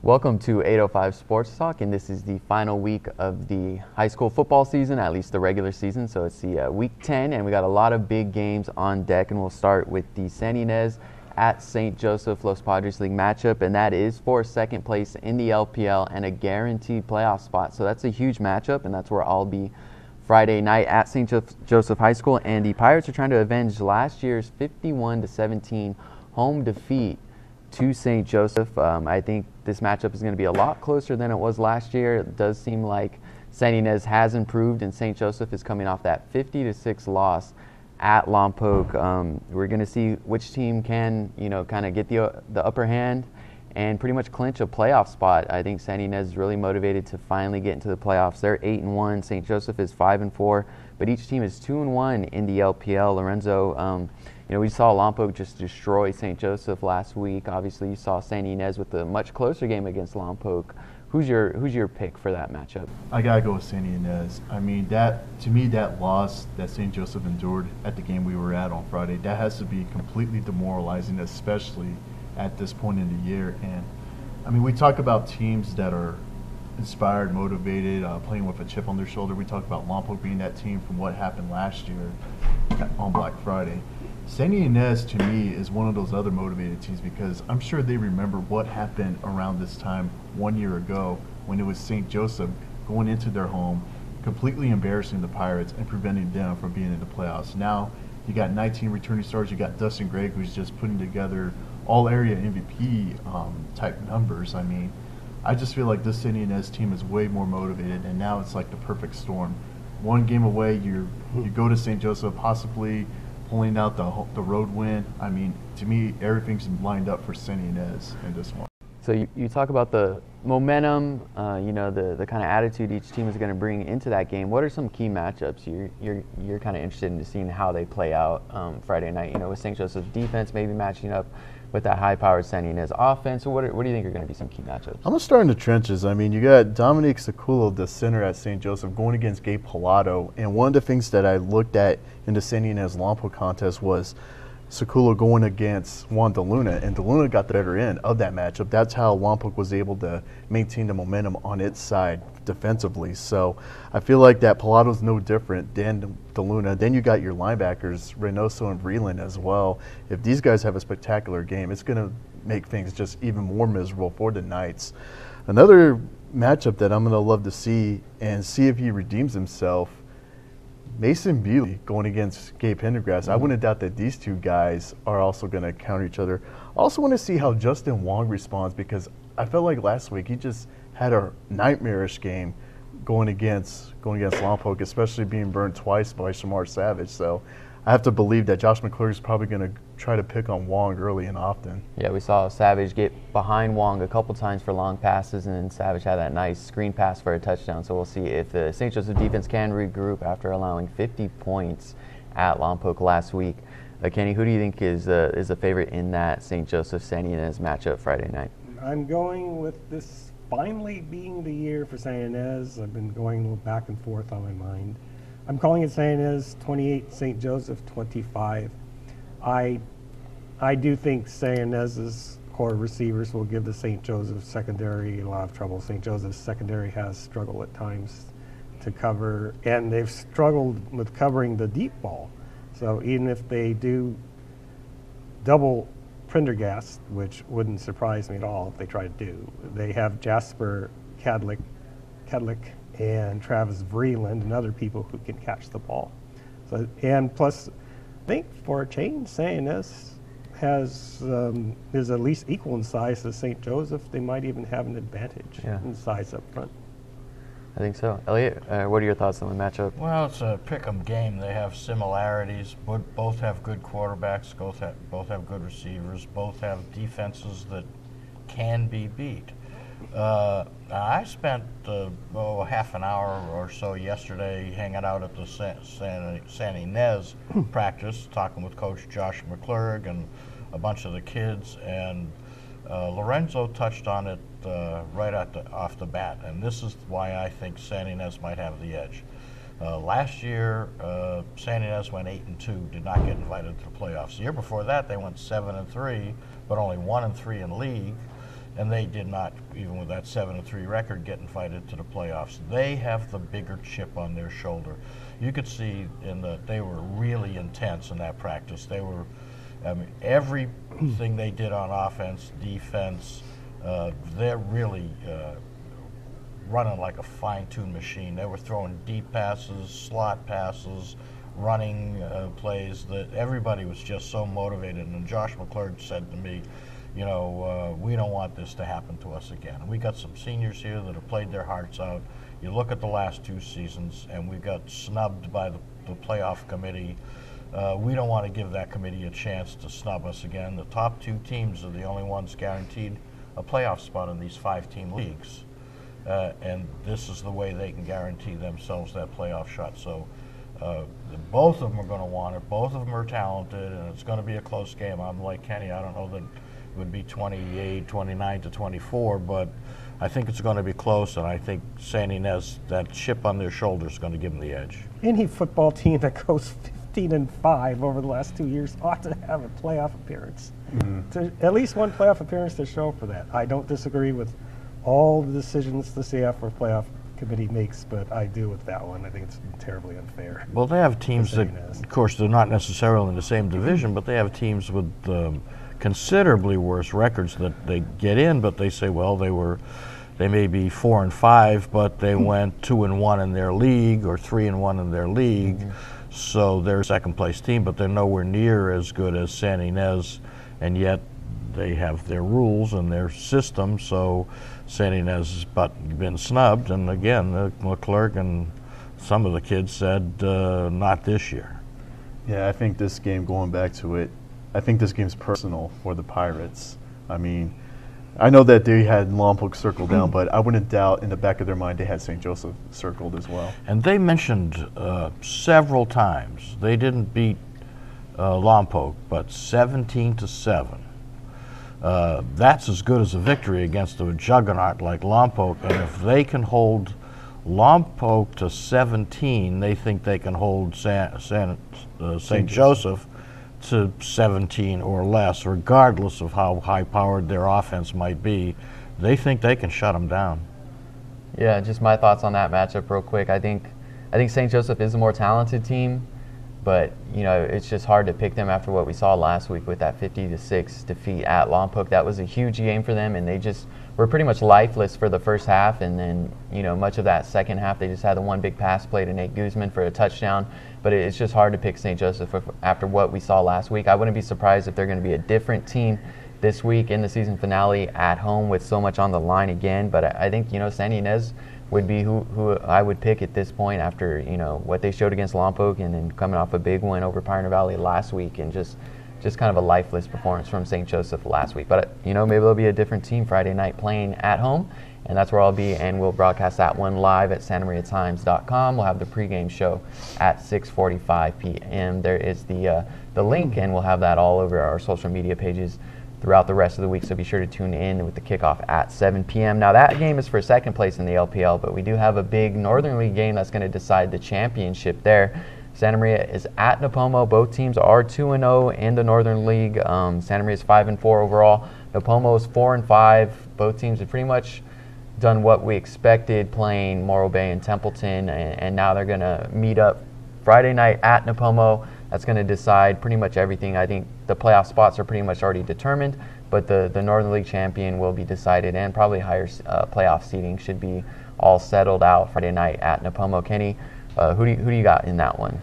Welcome to 805 Sports Talk, and this is the final week of the high school football season, at least the regular season. So it's the week 10, and we got a lot of big games on deck, and we'll start with the Santa Ynez at St. Joseph Los Padres League matchup, and that is for second place in the LPL and a guaranteed playoff spot. So that's a huge matchup, and that's where I'll be Friday night at St. Joseph High School. And the Pirates are trying to avenge last year's 51-17 home defeat to St. Joseph. I think this matchup is going to be a lot closer than it was last year. It does seem like Santa Ynez has improved, and St. Joseph is coming off that 50-6 loss at Lompoc. We're going to see which team can, kind of get the upper hand and pretty much clinch a playoff spot. I think Santa Ynez is really motivated to finally get into the playoffs. They're 8-1. St. Joseph is 5-4, but each team is 2-1 in the LPL. Lorenzo, we saw Lompoc just destroy St. Joseph last week. Obviously, you saw Santa Ynez with a much closer game against Lompoc. Who's your pick for that matchup? I gotta go with Santa Ynez. I mean, to me, that loss that St. Joseph endured at the game we were at on Friday, that has to be completely demoralizing, especially at this point in the year. And I mean, we talk about teams that are inspired, motivated, playing with a chip on their shoulder. We talk about Lompoc being that team from what happened last year on Black Friday. Santa Ynez, to me, is one of those other motivated teams because I'm sure they remember what happened around this time 1 year ago when it was St. Joseph going into their home, completely embarrassing the Pirates and preventing them from being in the playoffs. Now you got 19 returning stars. You got Dustin Gregg, who's just putting together all-area MVP type numbers. I mean, I just feel like this Santa Ynez team is way more motivated, and now it's like the perfect storm. One game away, you go to St. Joseph, possibly pulling out the road win. I mean, to me, everything's lined up for Santa Ynez in this one. So you talk about the momentum, the kind of attitude each team is going to bring into that game. What are some key matchups you're kind of interested in seeing how they play out Friday night? With St. Joseph's defense maybe matching up with that high-powered Santa Ynez offense. So what do you think are going to be some key matchups? I'm going to start in the trenches. I mean, you got Dominic Saculo, the center at St. Joseph, going against Gabe Pilato. And one of the things that I looked at in the Santa Ynez Lompoc contest was Saculo going against Juan DeLuna, and DeLuna got the better end of that matchup. That's how Lompoc was able to maintain the momentum on its side defensively. So I feel like that Pilato's no different than DeLuna. Then you got your linebackers, Reynoso and Vreeland as well. If these guys have a spectacular game, it's going to make things just even more miserable for the Knights. Another matchup that I'm going to love to see and see if he redeems himself, Mason Bealey going against Gabe Pendergrass. I wouldn't doubt that these two guys are also going to counter each other. I also want to see how Justin Wong responds because I felt like last week he just had a nightmarish game going against Lompoc, especially being burned twice by Shamar Savage. So I have to believe that Josh McClure is probably going to try to pick on Wong early and often. Yeah, we saw Savage get behind Wong a couple times for long passes, and then Savage had that nice screen pass for a touchdown. So we'll see if the St. Joseph defense can regroup after allowing 50 points at Lompoc last week. Kenny, who do you think is a favorite in that St. Joseph-Santa Ynez matchup Friday night? I'm going with this finally being the year for Santa Ynez. I've been going a little back and forth on my mind. I'm calling it Santa Ynez 28, St. Joseph 25. I do think Santa Ynez's core receivers will give the St. Joseph secondary a lot of trouble. St. Joseph's secondary has struggled at times to cover, and they've struggled with covering the deep ball. So even if they do double Prendergast, which wouldn't surprise me at all if they try to do, they have Jasper Kadlik and Travis Vreeland and other people who can catch the ball. So, and plus, I think for a change, Santa Ynez is at least equal in size to St. Joseph. They might even have an advantage in size up front. I think so. Elliot, what are your thoughts on the matchup? Well, it's a pick-em game. They have similarities. Both have good quarterbacks. Both have good receivers. Both have defenses that can be beat. I spent half an hour or so yesterday hanging out at the Santa Ynez practice, talking with Coach Josh McClurg and a bunch of the kids, and Lorenzo touched on it right off the bat, and this is why I think Santa Ynez might have the edge. Last year, Santa Ynez went 8-2, did not get invited to the playoffs. The year before that, they went 7-3, but only 1-3 in league. and they did not, even with that 7-3 record, get invited to the playoffs. They have the bigger chip on their shoulder. You could see they were really intense in that practice. They were, I mean, everything they did on offense, defense, they're really running like a fine-tuned machine. They were throwing deep passes, slot passes, running plays. That everybody was just so motivated. And Josh McClurg said to me, you know, we don't want this to happen to us again. We got some seniors here that have played their hearts out. You look at the last 2 seasons, and we got snubbed by the playoff committee. We don't want to give that committee a chance to snub us again. The top 2 teams are the only ones guaranteed a playoff spot in these 5-team leagues. And this is the way they can guarantee themselves that playoff shot. So both of them are going to want it. Both of them are talented, and it's going to be a close game. I'm like Kenny. I don't know that it would be 28, 29 to 24, but I think it's going to be close, and I think Santa Ynez, that chip on their shoulder, is going to give them the edge. Any football team that goes 15-5 over the last 2 years ought to have a playoff appearance. At least one playoff appearance to show for that. I don't disagree with all the decisions the CF or playoff committee makes, but I do with that one. I think it's terribly unfair. Well, they have teams that, of course, they're not necessarily in the same division, but they have teams with considerably worse records that they get in, but they say, well, they may be 4-5, but they went 2-1 in their league or 3-1 in their league, so they're a second-place team, but they're nowhere near as good as Santa Ynez, and yet they have their rules and their system, so Santa Ynez has been snubbed, and again, McClurg and some of the kids said not this year. Yeah, I think this game, going back to it, I think this game's personal for the Pirates. I mean, I know that they had Lompoc circled down, but I wouldn't doubt in the back of their mind they had St. Joseph circled as well. And they mentioned several times they didn't beat Lompoc, but 17-7. That's as good as a victory against a juggernaut like Lompoc, and if they can hold Lompoc to 17, they think they can hold St. Joseph to 17 or less, regardless of how high-powered their offense might be. They think they can shut them down. Yeah, just my thoughts on that matchup real quick. I think St. Joseph is a more talented team, but you know, it's just hard to pick them after what we saw last week with that 50-6 defeat at Lompoc. That was a huge game for them, and they just were pretty much lifeless for the first half, and then, you know, much of that second half they just had the one big pass play to Nate Guzman for a touchdown. But it's just hard to pick St. Joseph after what we saw last week. I wouldn't be surprised if they're going to be a different team this week in the season finale at home with so much on the line again. But I think, you know, Santa Ynez would be who I would pick at this point after, you know, what they showed against Lompoc and then coming off a big win over Pioneer Valley last week, and just kind of a lifeless performance from St. Joseph last week. But, you know, maybe there'll be a different team Friday night playing at home, and that's where I'll be, and we'll broadcast that one live at SantaMariaTimes.com. We'll have the pregame show at 6:45 p.m. There is the link, and we'll have that all over our social media pages throughout the rest of the week, so be sure to tune in with the kickoff at 7 p.m. Now, that game is for second place in the LPL, but we do have a big Northern League game that's going to decide the championship there. Santa Maria is at Nipomo. Both teams are 2-0 in the Northern League. Santa Maria is 5-4 overall. Nipomo is 4-5. Both teams have pretty much done what we expected, playing Morro Bay and Templeton, and now they're going to meet up Friday night at Nipomo. That's going to decide pretty much everything. I think the playoff spots are pretty much already determined, but the Northern League champion will be decided, and probably higher playoff seeding should be all settled out Friday night at Nipomo. Kenny, who do you got in that one?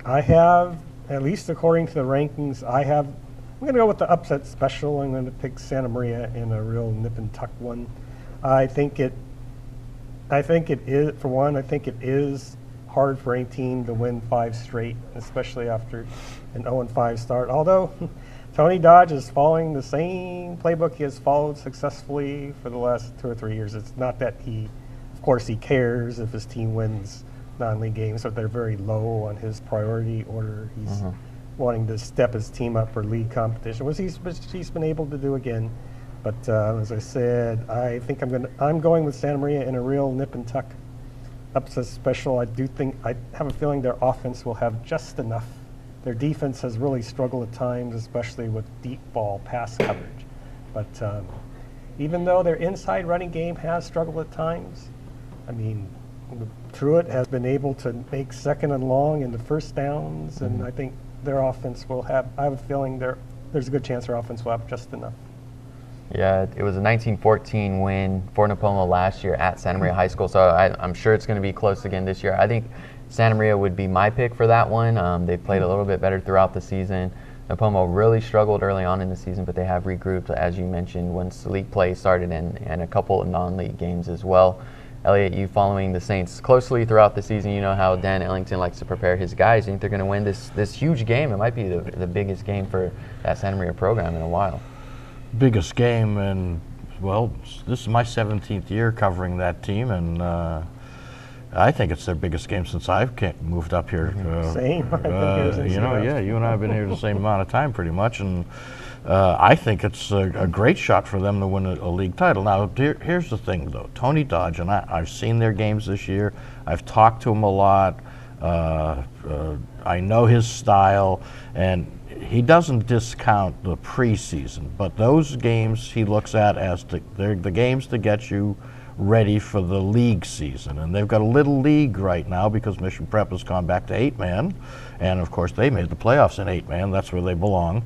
I have, at least according to the rankings, I'm going to go with the upset special. I'm going to pick Santa Maria in a real nip and tuck one. I think it is, for one, I think it is hard for any team to win 5 straight, especially after an 0-5 start. Although Tony Dodge is following the same playbook he has followed successfully for the last 2 or 3 years. It's not that of course he cares if his team wins non-league games, but they're very low on his priority order. He's wanting to step his team up for league competition, which he's been able to do again. But as I said, I think I'm going with Santa Maria in a real nip and tuck upset special. I have a feeling their offense will have just enough. Their defense has really struggled at times, especially with deep ball pass coverage. But even though their inside running game has struggled at times, I mean, Truett has been able to make second and long in the first downs, and I think their offense will have, I have a feeling there's a good chance their offense will have just enough. Yeah, it was a 1914 win for Nipomo last year at Santa Maria High School, so I'm sure it's going to be close again this year. I think Santa Maria would be my pick for that one. They've played a little bit better throughout the season. Nipomo really struggled early on in the season, but they have regrouped, as you mentioned, once the league play started, and a couple of non-league games as well. Elliot, you following the Saints closely throughout the season, you know how Dan Ellington likes to prepare his guys. You think they're going to win this huge game? It might be the biggest game for that Santa Maria program in a while. Biggest game, and well, this is my 17th year covering that team, and I think it's their biggest game since I've moved up here. Same. I've been here since you know, yeah, you and I have been here the same amount of time, pretty much, and I think it's a great shot for them to win a league title. Now, here's the thing, though. Tony Dodge, and I've seen their games this year. I've talked to him a lot. I know his style, and he doesn't discount the preseason, but those games he looks at as they're the games to get you ready for the league season. And they've got a little league right now because Mission Prep has gone back to 8-man, and of course they made the playoffs in 8-man. That's where they belong.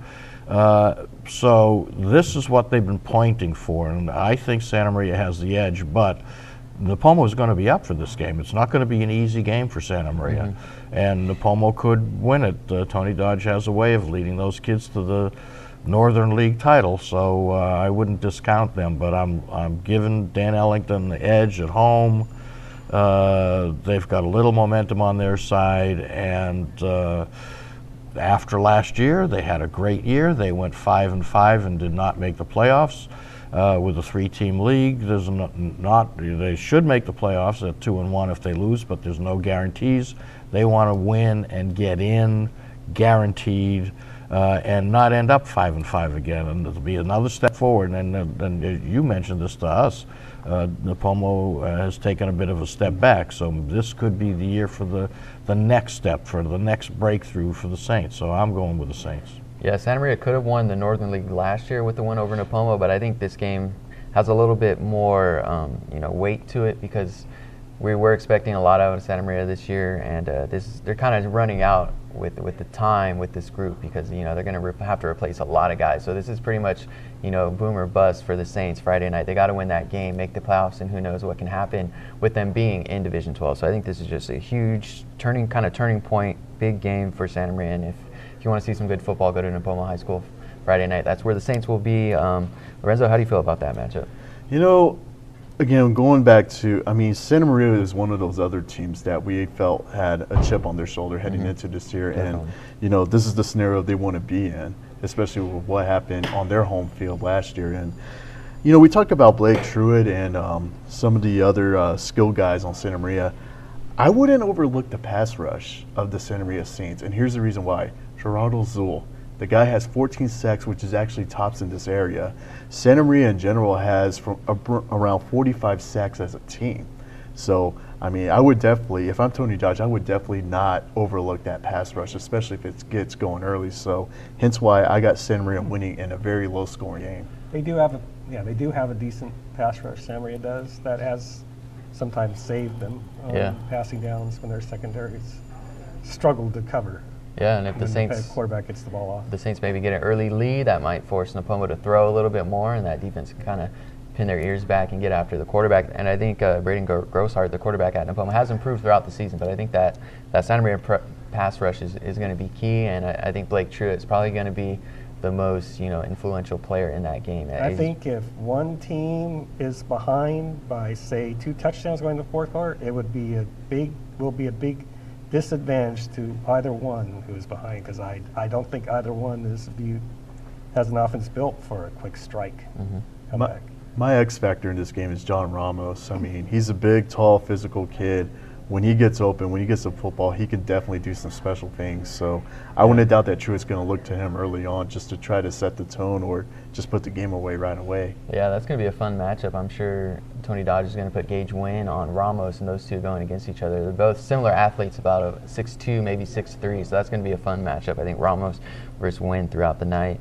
So this is what they've been pointing for, and I think Santa Maria has the edge, but Nipomo is going to be up for this game. It's not going to be an easy game for Santa Maria, and Nipomo could win it. Tony Dodge has a way of leading those kids to the Northern League title, so I wouldn't discount them, but I'm giving Dan Ellington the edge at home. They've got a little momentum on their side, and after last year, they had a great year. They went 5-5 and did not make the playoffs. With a 3-team league, there's they should make the playoffs at 2-1 if they lose, but there's no guarantees. They want to win and get in, guaranteed, and not end up 5-5 again. And it'll be another step forward. And you mentioned this to us. Nipomo has taken a bit of a step back, so this could be the year for the next step, for the next breakthrough for the Saints. So I'm going with the Saints. Yeah, Santa Maria could have won the Northern League last year with the win over Nipomo, but I think this game has a little bit more weight to it because we were expecting a lot out of Santa Maria this year, and they're kind of running out with the time with this group because they're going to have to replace a lot of guys. So this is pretty much boom or bust for the Saints Friday night. They got to win that game, make the playoffs, and who knows what can happen with them being in Division 12. So I think this is just a huge turning point, big game for Santa Maria. And if you want to see some good football, go to Nipomo High School Friday night. That's where the Saints will be. Lorenzo, how do you feel about that matchup? Again, going back to, Santa Maria is one of those other teams that we felt had a chip on their shoulder heading into this year. Definitely. And, this is the scenario they want to be in, especially with what happened on their home field last year. And, we talked about Blake Truett and some of the other skill guys on Santa Maria. I wouldn't overlook the pass rush of the Santa Maria Saints, and here's the reason why. Gerardo Zul, the guy has 14 sacks, which is actually tops in this area. Santa Maria in general has around 45 sacks as a team. So, I would definitely, if I'm Tony Dodge, I would definitely not overlook that pass rush, especially if it gets going early. So, hence why I got Santa Maria winning in a very low-scoring game. They do have a decent pass rush. Santa Maria does. That has sometimes saved them passing downs when their secondaries struggled to cover. Yeah, and if the Saints quarterback gets the ball off, the Saints maybe get an early lead, that might force Nipomo to throw a little bit more, and that defense can kind of pin their ears back and get after the quarterback. And I think Braden Grosshart, the quarterback at Nipomo, has improved throughout the season, but I think that Santa Maria pass rush is going to be key, and I think Blake Truett is probably going to be the most influential player in that game. I think if one team is behind by, say, 2 touchdowns going to the fourth quarter, it would be a big disadvantage to either one who is behind, because I don't think either one has an offense built for a quick strike comeback. My X factor in this game is John Ramos. He's a big, tall, physical kid when he gets open, when he gets the football, he can definitely do some special things. So I wouldn't doubt that Truett's going to look to him early on just to try to set the tone or just put the game away right away. Yeah, that's going to be a fun matchup. I'm sure Tony Dodge is going to put Gage Wynn on Ramos, and those two going against each other. They're both similar athletes, about a 6'2", maybe 6'3", so that's going to be a fun matchup. I think Ramos versus Wynn throughout the night.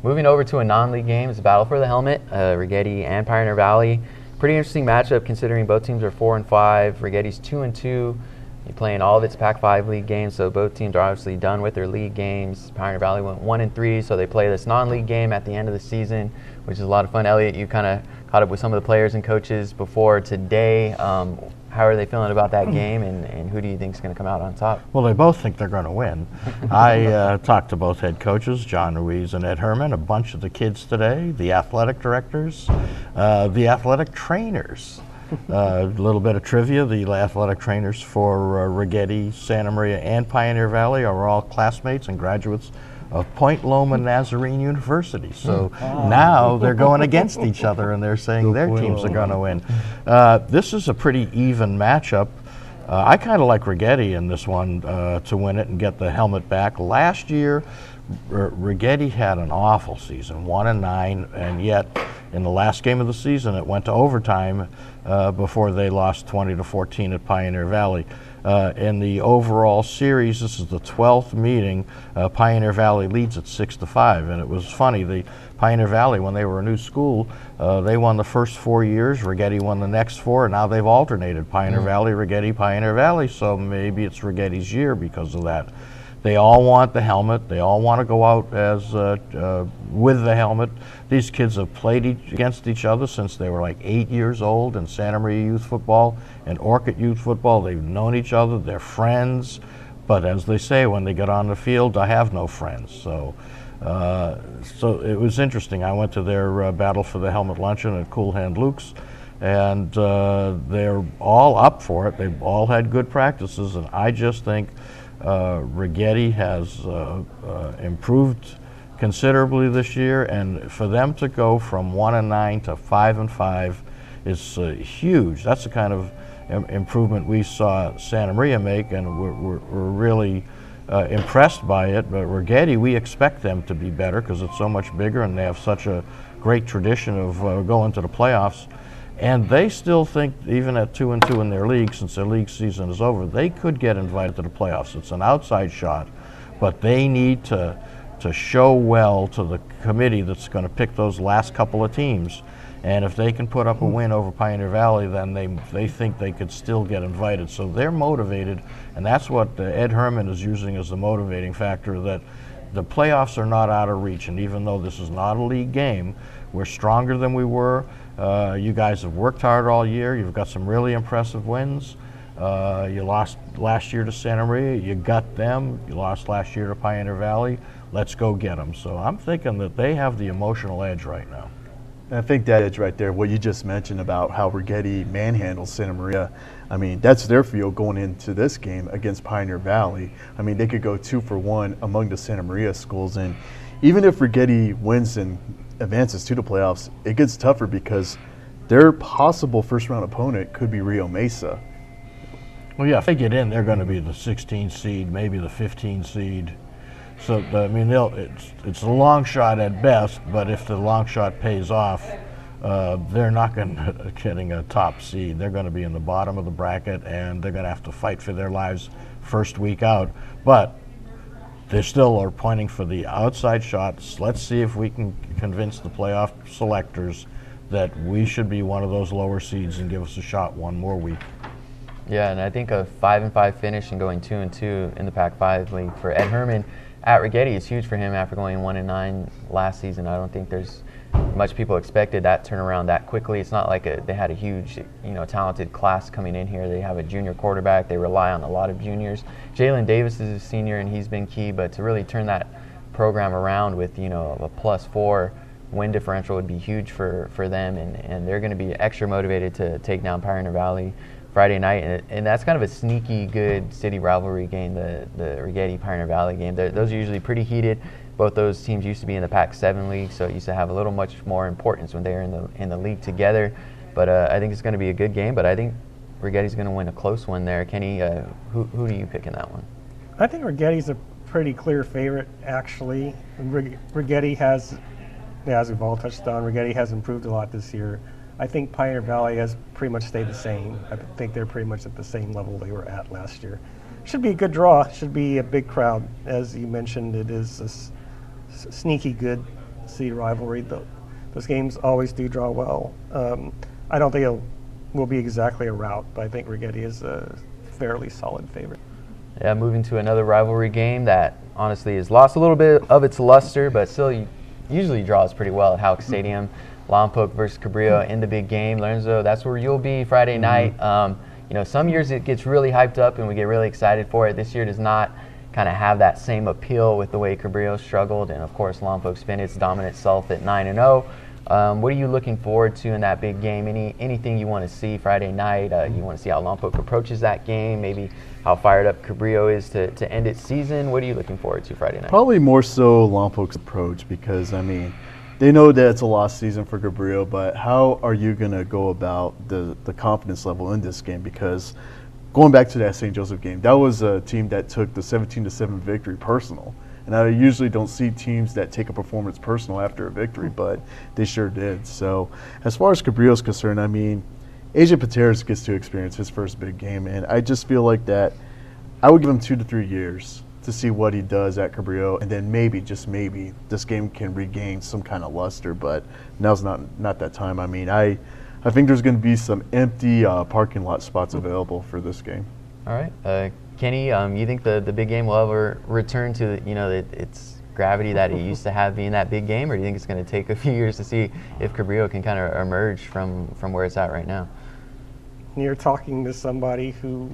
Moving over to a non-league game, it's a battle for the helmet, Righetti and Pioneer Valley. Pretty interesting matchup considering both teams are 4-5. Righetti's 2-2. You're playing all of its Pac-5 league games, so both teams are obviously done with their league games. Pioneer Valley went 1-3, so they play this non-league game at the end of the season, which is a lot of fun. Elliot, you kind of caught up with some of the players and coaches before today. How are they feeling about that game, and who do you think is going to come out on top? Well, they both think they're going to win. I talked to both head coaches, John Ruiz and Ed Herman, a bunch of the kids today, the athletic directors, the athletic trainers. A little bit of trivia, the athletic trainers for Righetti, Santa Maria, and Pioneer Valley are all classmates and graduates of Point Loma Nazarene University. So now they're going against each other, and they're saying their teams are going to win. This is a pretty even matchup. I kind of like Righetti in this one to win it and get the helmet back. Last year, Righetti had an awful season, 1-9, and yet in the last game of the season it went to overtime before they lost 20-14 at Pioneer Valley. In the overall series, this is the 12th meeting, Pioneer Valley leads at 6-5, and it was funny, the Pioneer Valley, when they were a new school, they won the first 4 years, Righetti won the next 4, and now they've alternated, Pioneer Valley, Righetti, Pioneer Valley, so maybe it's Righetti's year because of that. They all want the helmet. They all want to go out as with the helmet. These kids have played against each other since they were like 8 years old in Santa Maria youth football and Orchid youth football. They've known each other. They're friends. But as they say, when they get on the field, I have no friends. So it was interesting. I went to their Battle for the Helmet luncheon at Cool Hand Luke's, and they're all up for it. They've all had good practices, and I just think Righetti has improved considerably this year, and for them to go from 1-9 to 5-5 is huge. That's the kind of improvement we saw Santa Maria make, and we're really impressed by it. But Righetti, we expect them to be better because it's so much bigger, and they have such a great tradition of going to the playoffs. And they still think, even at 2-2 in their league, since their league season is over, they could get invited to the playoffs. It's an outside shot, but they need to show well to the committee that's going to pick those last couple of teams. And if they can put up a win over Pioneer Valley, then they think they could still get invited. So they're motivated, and that's what Ed Herman is using as the motivating factor, that the playoffs are not out of reach. And even though this is not a league game, we're stronger than we were. You guys have worked hard all year. You've got some really impressive wins. You lost last year to Santa Maria. You got them. You lost last year to Pioneer Valley. Let's go get them. So I'm thinking that they have the emotional edge right now. And I think that edge right there, what you just mentioned about how Righetti manhandles Santa Maria, I mean, that's their field going into this game against Pioneer Valley. I mean, they could go 2 for 1 among the Santa Maria schools. And even if Righetti wins and advances to the playoffs, it gets tougher because their possible first-round opponent could be Rio Mesa. Well, yeah, if they get in, they're going to be the 16 seed, maybe the 15 seed. So, I mean, it's a long shot at best, but if the long shot pays off, they're not getting a top seed. They're going to be in the bottom of the bracket, and they're going to have to fight for their lives first week out. But they still are pointing for the outside shots. Let's see if we can convince the playoff selectors that we should be one of those lower seeds and give us a shot one more week. Yeah, and I think a 5-5 finish and going 2-2 in the Pac-5 league for Ed Herman at Righetti is huge for him after going 1-9 last season. I don't think there's much people expected that turnaround that quickly. It's not like they had a huge, talented class coming in here. They have a junior quarterback. They rely on a lot of juniors. Jalen Davis is a senior, and he's been key. But to really turn that program around with, a +4 win differential would be huge for them, and they're going to be extra motivated to take down Pioneer Valley Friday night, and that's kind of a sneaky good city rivalry game, the Righetti Pioneer Valley game. Those are usually pretty heated. Both those teams used to be in the Pac-7 league, so it used to have a little much more importance when they were in the league together. But I think it's going to be a good game. But I think Righetti's going to win a close one there. Kenny, who do you pick in that one? I think Righetti's a pretty clear favorite, actually. Righetti has, as we've all touched on, Righetti has improved a lot this year. I think Pioneer Valley has pretty much stayed the same. I think they're pretty much at the same level they were at last year. Should be a good draw. Should be a big crowd. As you mentioned, it is a sneaky good seed rivalry. Those games always do draw well. I don't think it will be exactly a rout, but I think Righetti is a fairly solid favorite. Yeah, moving to another rivalry game that honestly has lost a little bit of its luster, but still usually draws pretty well at Houck Stadium. Lompoc versus Cabrillo in the big game. Lorenzo, that's where you'll be Friday night. Some years it gets really hyped up and we get really excited for it. This year does not kind of have that same appeal with the way Cabrillo struggled, and of course Lompoc's been its dominant self at 9-0. What are you looking forward to in that big game? Anything you want to see Friday night? You want to see how Lompoc approaches that game? Maybe how fired up Cabrillo is to end its season? What are you looking forward to Friday night? Probably more so Lompoc's approach, because they know that it's a lost season for Cabrillo, but how are you going to go about the confidence level in this game? Because going back to that St. Joseph game, that was a team that took the 17-7 victory personal. And I usually don't see teams that take a performance personal after a victory, but they sure did. So as far as Cabrillo's concerned, AJ Pateras gets to experience his first big game, and I just feel like that I would give him 2 to 3 years to see what he does at Cabrillo, and then maybe, just maybe, this game can regain some kind of luster, but now's not that time. I think there's going to be some empty parking lot spots available for this game. All right. Kenny, you think the big game will ever return to its gravity that it used to have being that big game, or do you think it's going to take a few years to see if Cabrillo can kind of emerge from where it's at right now? You're talking to somebody who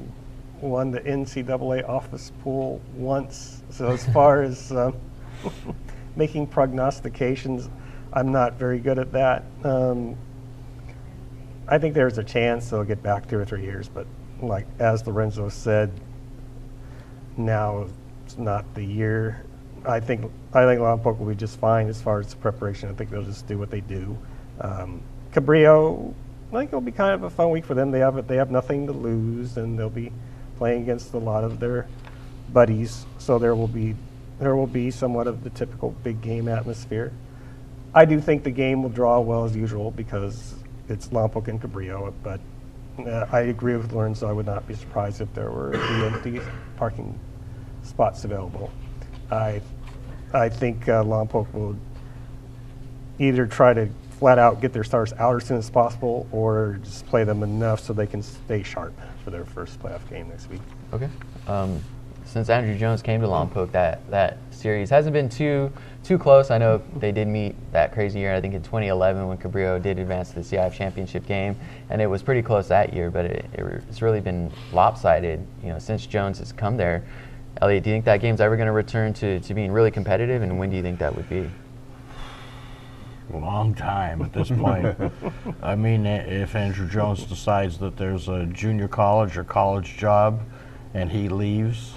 won the NCAA office pool once, so as far as making prognostications, I'm not very good at that. I think there's a chance they'll get back 2 or 3 years, but like as Lorenzo said, now it's not the year. I think Lompoc will be just fine as far as preparation. I think they'll just do what they do. Cabrillo, I think it'll be kind of a fun week for them. They have nothing to lose, and they'll be playing against a lot of their buddies, so there will be somewhat of the typical big game atmosphere. I do think the game will draw well as usual because it's Lompoc and Cabrillo, but I agree with Lorenzo. I would not be surprised if there were empty parking spots available. I think Lompoc will either try to flat out get their stars out as soon as possible, or just play them enough so they can stay sharp for their first playoff game next week. Okay. Since Andrew Jones came to Lompoc, that series hasn't been too close. I know they did meet that crazy year, I think in 2011, when Cabrillo did advance to the CIF championship game, and it was pretty close that year, but it's really been lopsided, since Jones has come there. Elliot, do you think that game's ever going to return to being really competitive, and when do you think that would be? A long time at this point. If Andrew Jones decides that there's a junior college or college job and he leaves,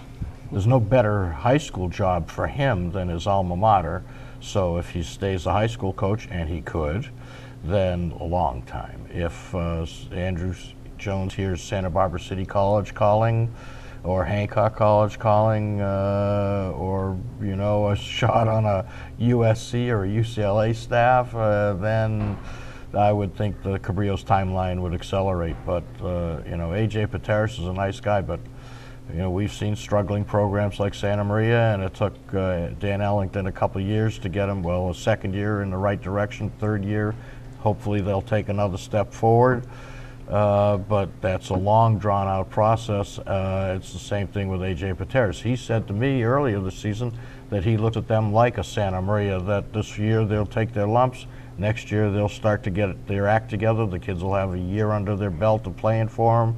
there's no better high school job for him than his alma mater. So if he stays a high school coach, and he could, then a long time. If Andrew Jones hears Santa Barbara City College calling, or Hancock College calling, or a shot on a USC or a UCLA staff, then I would think the Cabrillo's timeline would accelerate. But AJ Pateras is a nice guy, but we've seen struggling programs like Santa Maria, and it took Dan Ellington a couple of years to get him, a second year in the right direction, third year, hopefully they'll take another step forward. But that's a long, drawn-out process. It's the same thing with AJ Pateras. He said to me earlier this season that he looked at them like a Santa Maria, that this year they'll take their lumps, next year they'll start to get their act together, the kids will have a year under their belt of playing for them.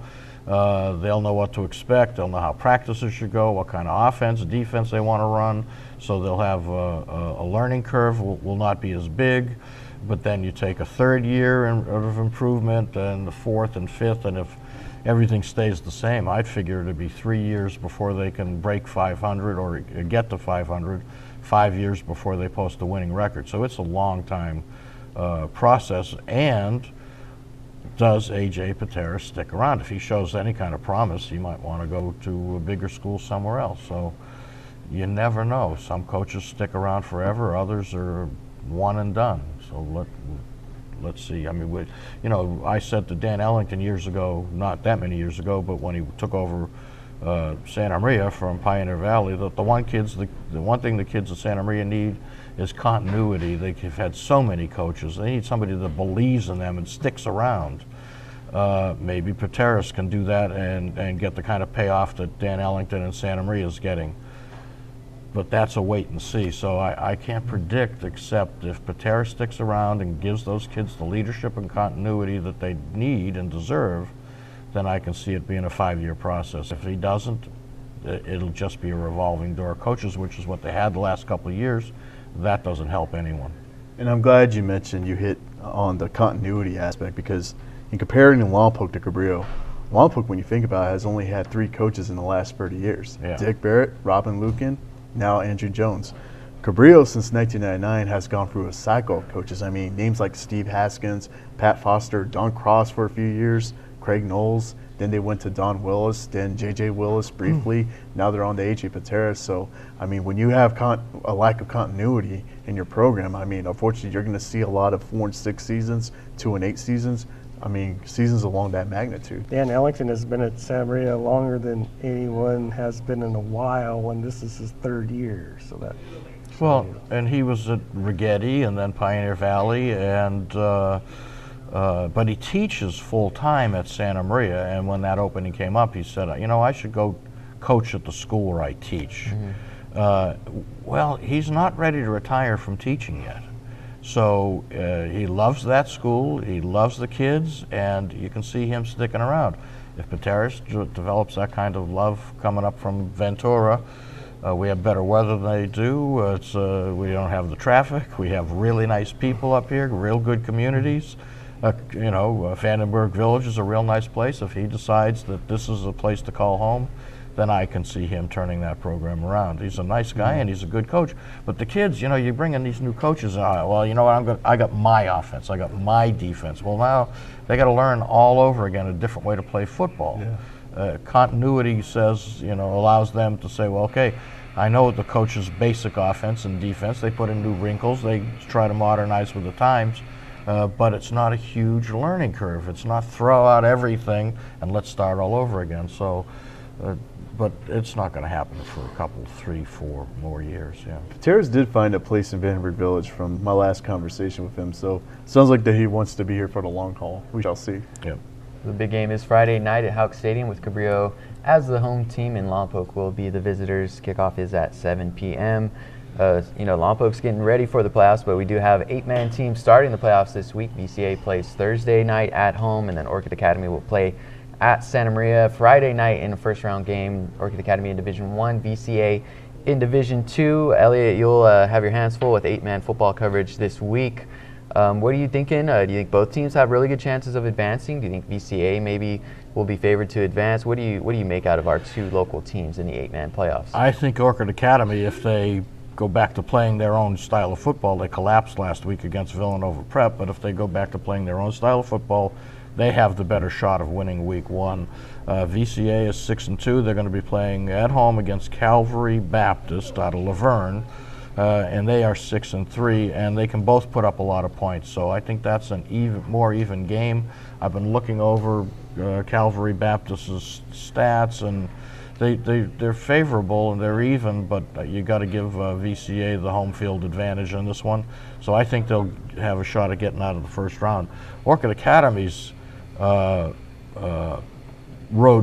They'll know what to expect, they'll know how practices should go, what kind of offense, defense they want to run, so they'll have a learning curve, will not be as big. But then you take a third year of improvement, and the fourth and fifth, and if everything stays the same, I'd figure it'd be 3 years before they can break 500 or get to 500, 5 years before they post a winning record. So it's a long time process, and does A.J. Pateras stick around? If he shows any kind of promise, he might want to go to a bigger school somewhere else. So you never know. Some coaches stick around forever, others are one and done. So let's see. I mean, I said to Dan Ellington years ago, not that many years ago, but when he took over Santa Maria from Pioneer Valley, the one thing the kids at Santa Maria need is continuity. They've had so many coaches. They need somebody that believes in them and sticks around. Maybe Pateras can do that and get the kind of payoff that Dan Ellington and Santa Maria is getting. But that's a wait and see. So I can't predict, except if Pateras sticks around and gives those kids the leadership and continuity that they need and deserve, then I can see it being a 5-year process. If he doesn't, it'll just be a revolving door of coaches, which is what they had the last couple of years. That doesn't help anyone. And I'm glad you mentioned, you hit on the continuity aspect, because in comparing Lompoc to Cabrillo, Lompoc, when you think about it, has only had 3 coaches in the last 30 years. Yeah. Dick Barrett, Robin Lucan, now Andrew Jones. Cabrillo, since 1999, has gone through a cycle of coaches. I mean, names like Steve Haskins, Pat Foster, Don Cross for a few years, Craig Knowles, then they went to Don Willis, then J.J. Willis briefly. Now they're on to A.J. Pateras. So, I mean, when you have a lack of continuity in your program, I mean, unfortunately, you're going to see a lot of 4 and 6 seasons, 2 and 8 seasons. I mean, seasons along that magnitude. Dan Ellington has been at Santa Maria longer than anyone has been in a while, and this is his 3rd year. So that. Well, and he was at Righetti and then Pioneer Valley, and but he teaches full time at Santa Maria. And when that opening came up, he said, I should go coach at the school where I teach. Mm-hmm. Well, he's not ready to retire from teaching yet. So he loves that school, he loves the kids, and you can see him sticking around. If Pateras develops that kind of love coming up from Ventura, we have better weather than they do. We don't have the traffic. We have really nice people up here, real good communities. Vandenberg Village is a real nice place. If he decides that this is a place to call home, then I can see him turning that program around. He's a nice guy and he's a good coach. But the kids, you bring in these new coaches, and I got my offense, I got my defense. Well, now they got to learn all over again a different way to play football. Yeah. Continuity says, allows them to say, well, okay, I know the coach's basic offense and defense. They put in new wrinkles. They try to modernize with the times. But it's not a huge learning curve. It's not throw out everything and let's start all over again. So, but it's not going to happen for a couple, 3, 4 more years. Yeah. Pateras did find a place in Vandenberg Village from my last conversation with him. So it sounds like that he wants to be here for the long haul. We shall see. Yep. The big game is Friday night at Houck Stadium with Cabrillo as the home team, and Lompoc will be the visitors. Kickoff is at 7 p.m. Lompoc's getting ready for the playoffs, but we do have 8-man teams starting the playoffs this week. VCA plays Thursday night at home, and then Orchid Academy will play at Santa Maria Friday night in a first-round game. Orchid Academy in Division 1, VCA in Division 2. Elliot, you'll have your hands full with 8-man football coverage this week. What are you thinking? Do you think both teams have really good chances of advancing? Do you think VCA maybe will be favored to advance? What do you make out of our 2 local teams in the 8-man playoffs? I think Orchid Academy, if they go back to playing their own style of football, they collapsed last week against Villanova Prep, but if they go back to playing their own style of football, they have the better shot of winning week 1. VCA is 6-2. They're going to be playing at home against Calvary Baptist out of Laverne. And they are 6-3, and they can both put up a lot of points. So I think that's an more even game. I've been looking over Calvary Baptist's stats, and they're favorable and they're even, but you got to give VCA the home field advantage on this one. So I think they'll have a shot at getting out of the first round. Orchid Academy's road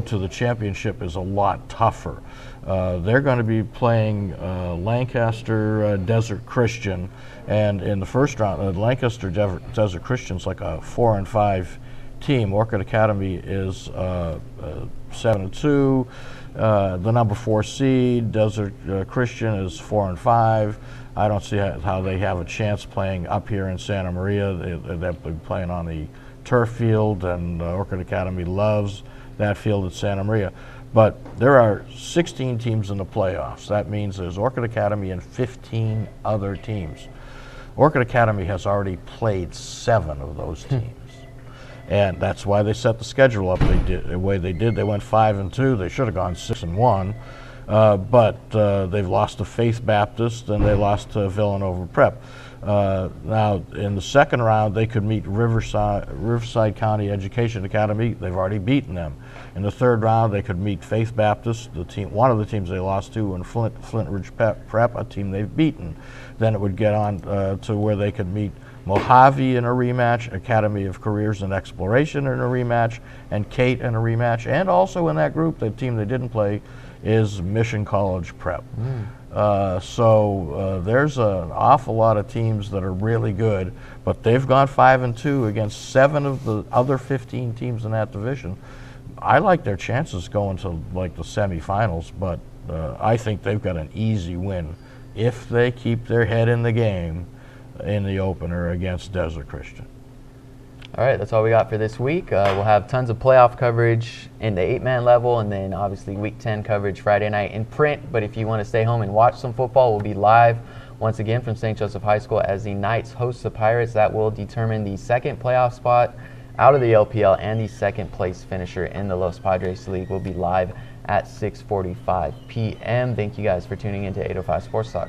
to the championship is a lot tougher. They're going to be playing Lancaster Desert Christian, and in the first round, Lancaster Desert Christian's like a 4-5 team. Orchid Academy is 7-2. The number 4 seed, Desert Christian, is 4-5. I don't see how they have a chance playing up here in Santa Maria. They'll be playing on the turf field, and Orchid Academy loves that field at Santa Maria. But there are 16 teams in the playoffs. That means there's Orchid Academy and 15 other teams. Orchid Academy has already played 7 of those teams. And that's why they set the schedule up the way they did. They went 5-2. They should have gone 6-1. But they've lost to Faith Baptist and they lost to Villanova Prep. Now, in the second round, they could meet Riverside County Education Academy. They've already beaten them. In the third round, they could meet Faith Baptist, one of the teams they lost to, and Flint Ridge Prep, a team they've beaten. Then it would get on to where they could meet Mojave in a rematch, Academy of Careers and Exploration in a rematch, and Kate in a rematch. And also in that group, the team they didn't play is Mission College Prep. So there's an awful lot of teams that are really good, but they've gone 5-2 against 7 of the other 15 teams in that division. I like their chances going to like the semifinals, but I think they've got an easy win if they keep their head in the game in the opener against Desert Christian. All right, that's all we got for this week. We'll have tons of playoff coverage in the 8-man level, and then obviously Week 10 coverage Friday night in print. But if you want to stay home and watch some football, we'll be live once again from St. Joseph High School as the Knights host the Pirates. That will determine the second playoff spot out of the LPL and the second place finisher in the Los Padres League. Will be live at 6:45 p.m. Thank you guys for tuning in to 805 Sports Talk.